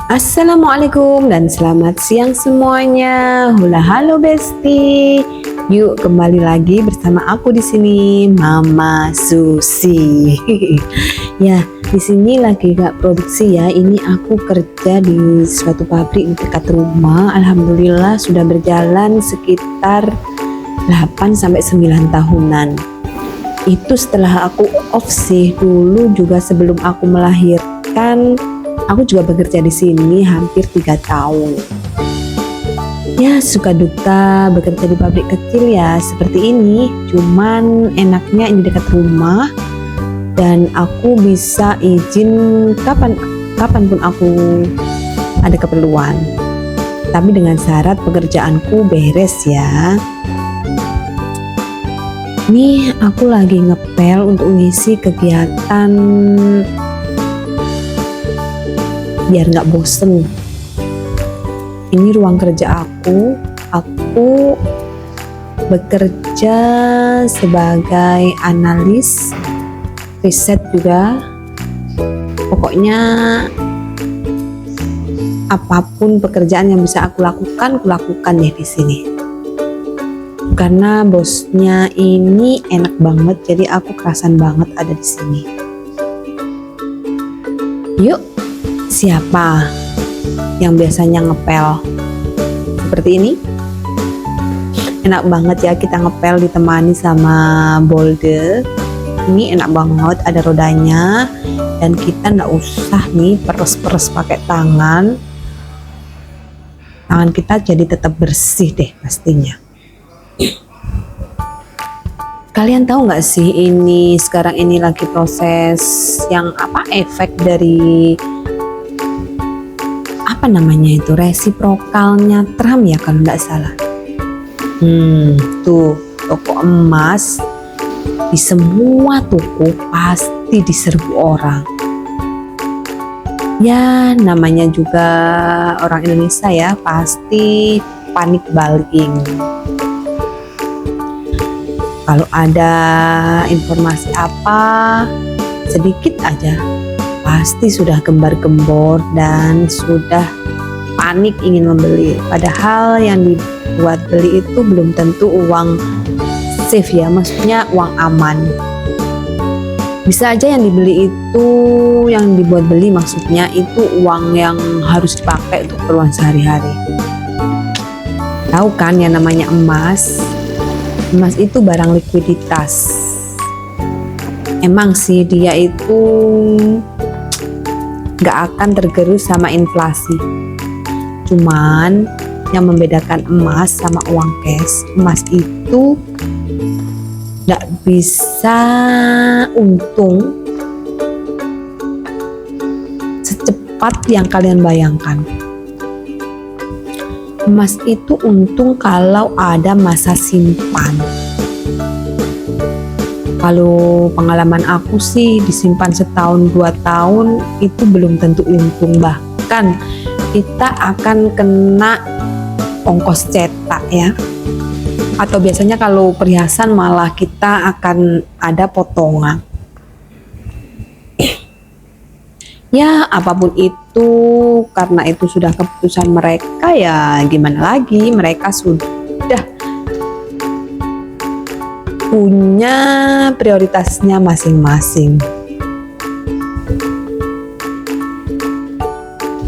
Assalamualaikum dan selamat siang semuanya. Hula halo Besti. Yuk kembali lagi bersama aku di sini, Mama Susi. Ya, di sini lagi gak produksi ya. Ini aku kerja di suatu pabrik di dekat rumah. Alhamdulillah sudah berjalan sekitar 8 sampai 9 tahunan. Itu setelah aku off sih. Dulu juga sebelum aku melahirkan, aku juga bekerja di sini hampir 3 tahun. Ya, suka duka bekerja di pabrik kecil ya seperti ini. Cuman enaknya ini dekat rumah dan aku bisa izin kapanpun aku ada keperluan. Tapi dengan syarat pekerjaanku beres ya. Nih aku lagi ngepel untuk ngisi kegiatan biar nggak bosen. Ini ruang kerja aku bekerja sebagai analis riset juga. Pokoknya apapun pekerjaan yang bisa aku lakukan deh di sini. Karena bosnya ini enak banget, jadi aku kerasan banget ada di sini. Yuk, siapa yang biasanya ngepel seperti ini? Enak banget ya kita ngepel ditemani sama bolde. Ini enak banget, ada rodanya dan kita nggak usah nih peres-peres pakai tangan. Tangan kita jadi tetap bersih deh pastinya. Kalian tahu nggak sih ini sekarang ini lagi proses yang efek dari resiprokalnya Trump ya kalau nggak salah. Tuh toko emas di semua toko pasti diserbu orang. Ya namanya juga orang Indonesia ya, pasti panik buying. Kalau ada informasi apa sedikit aja pasti sudah gembar-gembor dan sudah panik ingin membeli. Padahal yang dibuat beli itu belum tentu uang safe ya, maksudnya uang aman. Bisa aja yang dibeli itu, yang dibuat beli maksudnya itu uang yang harus dipakai untuk keperluan sehari-hari. Tahu kan yang namanya emas? Emas itu barang likuiditas. Emang sih dia itu gak akan tergerus sama inflasi. Cuman yang membedakan emas sama uang cash, emas itu gak bisa untung secepat yang kalian bayangkan. Emas itu untung kalau ada masa simpan. Kalau pengalaman aku sih disimpan setahun 2 tahun itu belum tentu untung, bahkan kita akan kena ongkos cetak ya. Atau biasanya kalau perhiasan malah kita akan ada potongan. Ya apapun itu, karena itu sudah keputusan mereka ya gimana lagi, mereka sudah punya prioritasnya masing-masing.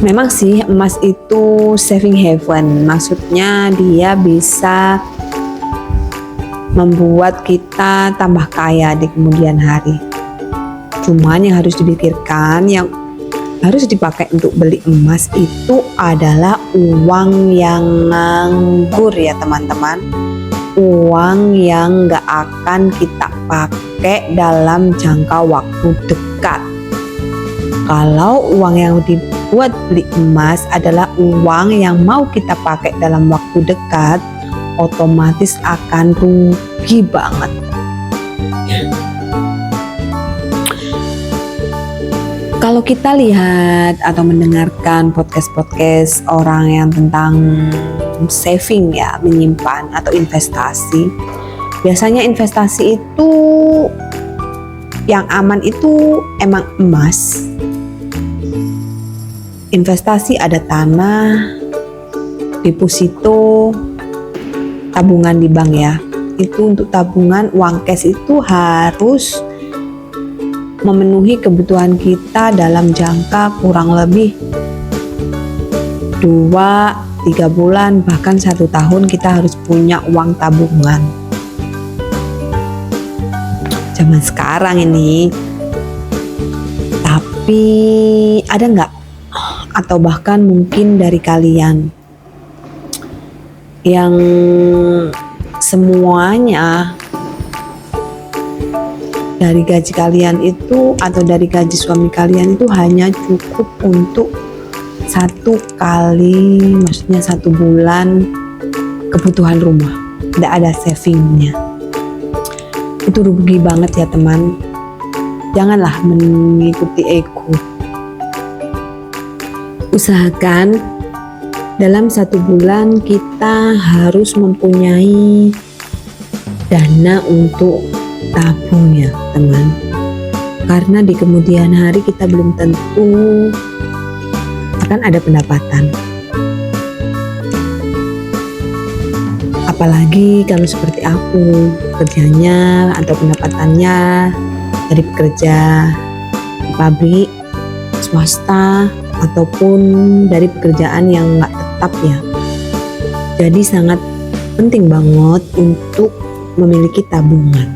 Memang sih emas itu saving heaven, maksudnya dia bisa membuat kita tambah kaya di kemudian hari. Cuman yang harus dipikirkan, yang harus dipakai untuk beli emas itu adalah uang yang nganggur ya teman-teman. Uang yang gak akan kita pakai dalam jangka waktu dekat. Kalau uang yang dibuat beli emas adalah uang yang mau kita pakai dalam waktu dekat, otomatis akan rugi banget. Kalau kita lihat atau mendengarkan podcast-podcast orang yang tentang saving ya, menyimpan atau investasi, biasanya investasi itu yang aman itu emang emas. investasi ada tanah, deposito, tabungan di bank ya. Itu untuk tabungan, uang cash itu harus memenuhi kebutuhan kita dalam jangka kurang lebih 2-3 bulan, bahkan 1 tahun kita harus punya uang tabungan. Zaman sekarang ini. Tapi ada nggak, atau bahkan mungkin dari kalian yang semuanya dari gaji kalian itu atau dari gaji suami kalian itu hanya cukup untuk 1 kali, maksudnya 1 bulan kebutuhan rumah, tidak ada savingnya. Itu rugi banget ya teman. Janganlah mengikuti ego. Usahakan dalam 1 bulan kita harus mempunyai dana untuk tabung ya teman. Karena di kemudian hari kita belum tentu akan ada pendapatan. Apalagi kalau seperti aku, kerjanya atau pendapatannya dari pekerja di pabrik, swasta, ataupun dari pekerjaan yang nggak tetap ya. Jadi sangat penting banget untuk memiliki tabungan.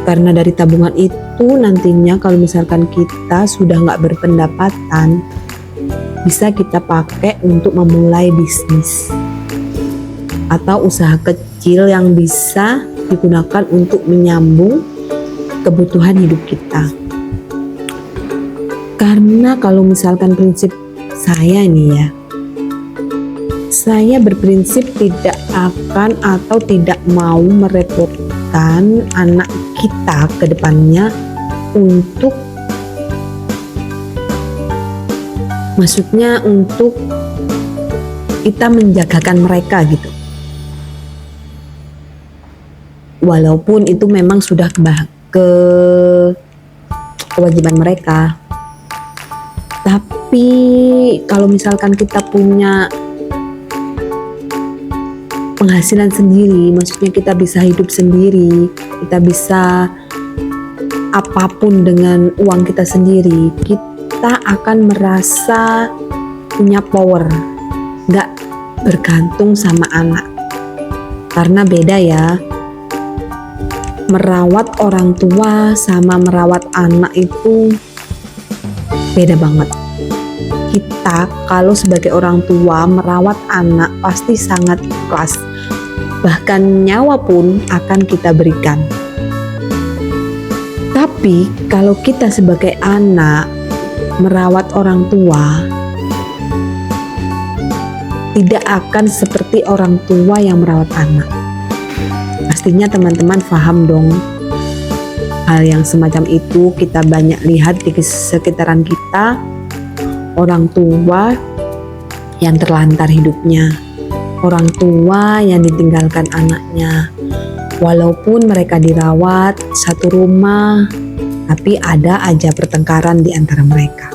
Karena dari tabungan itu nantinya kalau misalkan kita sudah nggak berpendapatan, bisa kita pakai untuk memulai bisnis atau usaha kecil yang bisa digunakan untuk menyambung kebutuhan hidup kita. Karena kalau misalkan prinsip saya nih ya, saya berprinsip tidak akan atau tidak mau merepotkan anak kita ke depannya untuk, maksudnya untuk kita menjagakan mereka gitu. Walaupun itu memang sudah kewajiban mereka. Tapi kalau misalkan kita punya penghasilan sendiri, maksudnya kita bisa hidup sendiri, kita bisa apapun dengan uang kita sendiri, kita akan merasa punya power, gak bergantung sama anak. Karena beda ya, merawat orang tua sama merawat anak itu beda banget. Kita kalau sebagai orang tua merawat anak pasti sangat ikhlas, bahkan nyawa pun akan kita berikan. Tapi kalau kita sebagai anak merawat orang tua, tidak akan seperti orang tua yang merawat anak. Pastinya teman-teman paham dong. Hal yang semacam itu kita banyak lihat di sekitaran kita, orang tua yang terlantar hidupnya, orang tua yang ditinggalkan anaknya. Walaupun mereka dirawat satu rumah, tapi ada aja pertengkaran di antara mereka.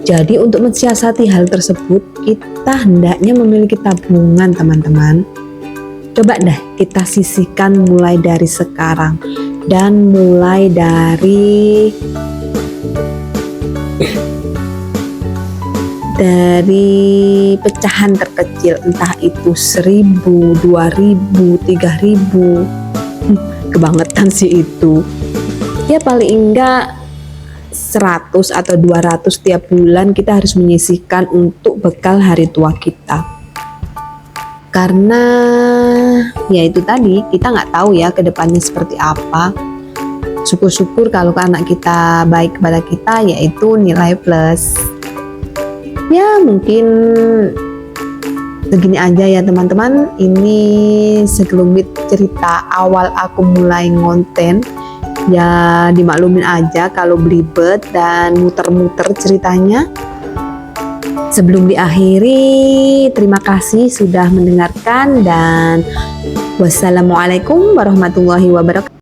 Jadi untuk mensiasati hal tersebut, kita hendaknya memiliki tabungan teman-teman. Coba deh kita sisihkan mulai dari sekarang dan mulai dari pecahan terkecil, entah itu 1.000, 2.000, 3.000, kebangetan sih itu. Ya paling enggak 100 atau 200 tiap bulan kita harus menyisihkan untuk bekal hari tua kita. Karena ya itu tadi, kita nggak tahu ya ke depannya seperti apa. Syukur-syukur kalau anak kita baik kepada kita, yaitu nilai plus. Ya mungkin segini aja ya teman-teman. Ini segelumit cerita awal aku mulai ngonten. Ya dimaklumin aja kalau belibet dan muter-muter ceritanya. Sebelum diakhiri, terima kasih sudah mendengarkan dan wassalamualaikum warahmatullahi wabarakatuh.